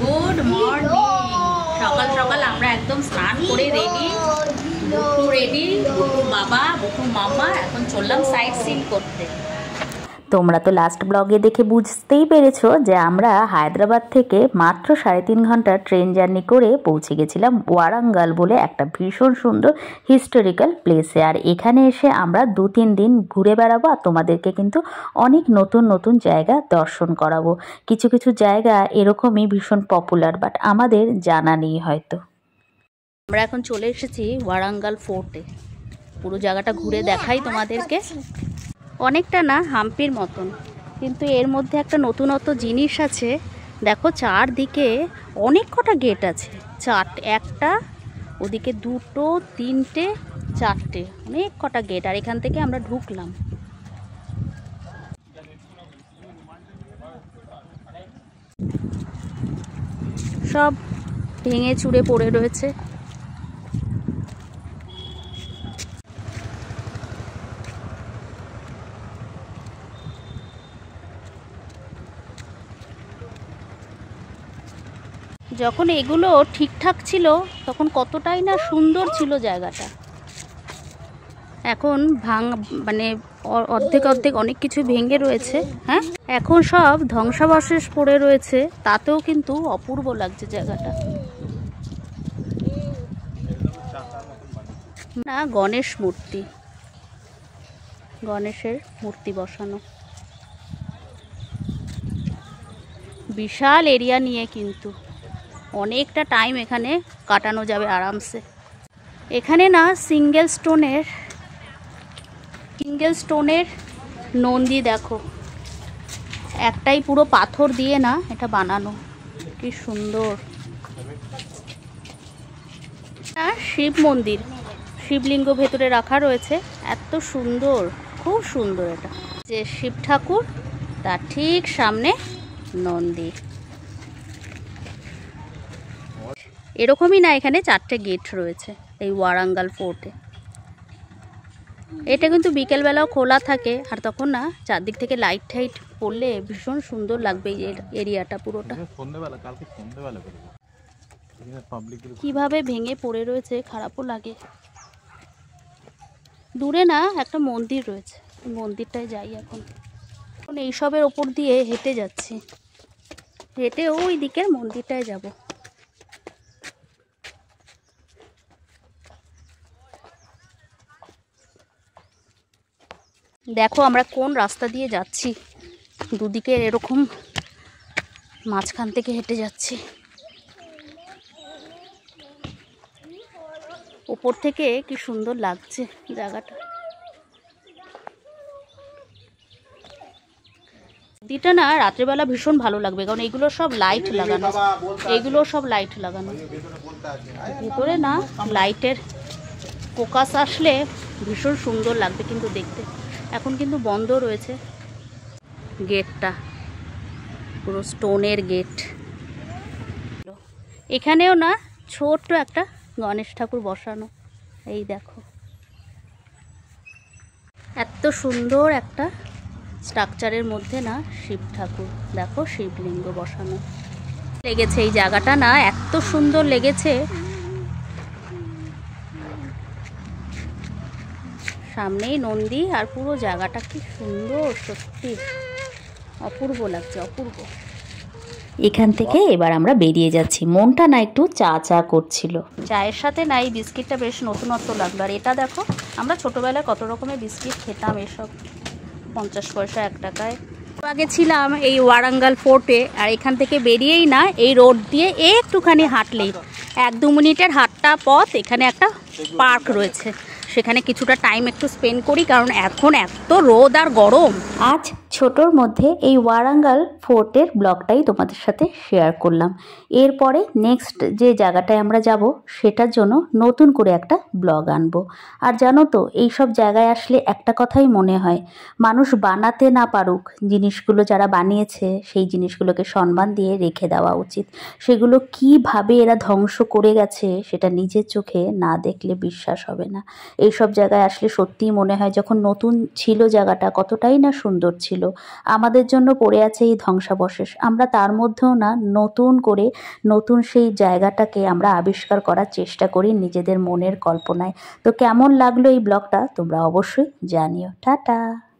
Good morning. সকাল সকাল আমরা একদম স্নান করে রেডি, বুটু রেডি, বুটুর বাবা, বুটুর মামা এখন চললাম সাইট সিন করতে। তোমরা তো লাস্ট ব্লগে দেখে বুঝতেই পেরেছো যে আমরা হায়দ্রাবাদ থেকে মাত্র 3.5 ঘন্টা ট্রেন জার্নি করে পৌঁছে গেছিলাম ওয়ারাঙ্গাল বলে একটা ভীষণ সুন্দর হিস্টোরিক্যাল প্লেসে। আর এখানে এসে আমরা 2-3 দিন ঘুরে বেড়াবো আর তোমাদেরকে কিন্তু অনেক নতুন নতুন জায়গা দর্শন করাবো। কিছু কিছু জায়গা এরকমই ভীষণ পপুলার, বাট আমাদের জানা নেই হয়তো। আমরা এখন চলে এসেছি ওয়ারাঙ্গাল ফোর্টে। পুরো জায়গাটা ঘুরে দেখাই তোমাদেরকে। অনেকটা না হাম্পির মতন, কিন্তু এর মধ্যে একটা নতুনত্ব জিনিস আছে। দেখো চারদিকে অনেক কটা গেট আছে, একটা, ওদিকে 2, 3, 4, অনেক কটা গেট। আর এখান থেকে আমরা ঢুকলাম। সব ভেঙে চুরে পড়ে রয়েছে। যখন এগুলো ঠিকঠাক ছিল তখন কতটাই না সুন্দর ছিল জায়গাটা। এখন মানে অর্ধেক অনেক কিছু ভেঙে রয়েছে। হ্যাঁ, এখন সব ধ্বংসাবশেষ পড়ে রয়েছে, তাতেও কিন্তু অপূর্ব লাগছে জায়গাটা। না, গণেশ মূর্তি, গণেশের মূর্তি বসানো। বিশাল এরিয়া নিয়ে, কিন্তু অনেকটা টাইম এখানে কাটানো যাবে আরামসে। এখানে না সিঙ্গেল স্টোনের নন্দী দেখো, একটাই পুরো পাথর দিয়ে না এটা বানানো, কি সুন্দর। শিব মন্দির, শিবলিঙ্গ ভেতরে রাখা রয়েছে, এত সুন্দর, খুব সুন্দর। এটা যে শিব ঠাকুর, তার ঠিক সামনে নন্দী। এরকমই না, এখানে 4টে গেট রয়েছে এই ওয়ারাঙ্গাল ফোর্টে। এটা কিন্তু বিকেলবেলাও খোলা থাকে, আর তখন না চারদিক থেকে লাইট টাইট পড়লে ভীষণ সুন্দর লাগবে এই এরিয়াটা পুরোটা। কিভাবে ভেঙে পড়ে রয়েছে, খারাপও লাগে। দূরে না একটা মন্দির রয়েছে, মন্দিরটায় যাই এখন। এইসবের ওপর দিয়ে হেঁটে যাচ্ছি, হেঁটে ওই দিকের মন্দিরটায় যাব। দেখো আমরা কোন রাস্তা দিয়ে যাচ্ছি, দুদিকে এরকম মাঝখান থেকে হেঁটে যাচ্ছি। উপর থেকে কি সুন্দর লাগছে জায়গাটা। নদীটা না রাত্রেবেলা ভীষণ ভালো লাগবে, কারণ এইগুলো সব লাইট লাগানো, ভিতরে না লাইটের ফোকাস আসলে ভীষণ সুন্দর লাগবে কিন্তু দেখতে। এখন কিন্তু বন্ধ রয়েছে গেটটা, পুরো স্টোনের গেট। এখানেও না ছোট্ট একটা গণেশ ঠাকুর বসানো, এই দেখো এত সুন্দর একটা স্ট্রাকচারের মধ্যে না শিব ঠাকুর, দেখো শিবলিঙ্গ বসানো। লেগেছে এই জায়গাটা না, এত সুন্দর লেগেছে। সামনেই নন্দী, আর পুরো জায়গাটা কি সুন্দর, সত্যি অপূর্ব লাগছে, অপূর্ব। এখান থেকে এবার আমরা বেরিয়ে যাচ্ছি। মনটা না একটু চা করছিল, চায়ের সাথে না এই বিস্কিটটা বেশ নতুনত্ব লাগলো। আর এটা দেখো, আমরা ছোটবেলায় কত রকমের বিস্কিট খেতাম, এসব 50 পয়সা 1 টাকায়। আগে ছিলাম এই ওয়ারাঙ্গাল ফোর্টে, আর এখান থেকে বেরিয়েই না এই রোড দিয়ে একটুখানি হাঁটলেই 1-2 মিনিটের হাঁটা পথ, এখানে একটা পার্ক রয়েছে, সেখানে কিছুটা টাইম একটু স্পেন্ড করি, কারণ এখন এত রোদ আর গরম। আজ ছোটোর মধ্যে এই ওয়ারাঙ্গাল ফোর্টের ব্লগটাই তোমাদের সাথে শেয়ার করলাম। এরপরে নেক্সট যে জায়গাটায় আমরা যাব সেটার জন্য নতুন করে একটা ব্লগ আনবো। আর জানো তো, এই সব জায়গায় আসলে একটা কথাই মনে হয়, মানুষ বানাতে না পারুক, জিনিসগুলো যারা বানিয়েছে সেই জিনিসগুলোকে সম্মান দিয়ে রেখে দেওয়া উচিত। সেগুলো কিভাবে এরা ধ্বংস করে গেছে সেটা নিজের চোখে না দেখলে বিশ্বাস হবে না। এইসব জায়গায় আসলে সত্যিই মনে হয়, যখন নতুন ছিল জায়গাটা কতটাই না সুন্দর ছিল। ছিল। আমাদের জন্য পড়ে আছে এই ধ্বংসাবশেষ, আমরা তার মধ্যেও না নতুন করে নতুন সেই জায়গাটাকে আমরা আবিষ্কার করার চেষ্টা করি নিজেদের মনের কল্পনায়। তো কেমন লাগলো এই ব্লগটা তোমরা অবশ্যই জানিও। টাটা।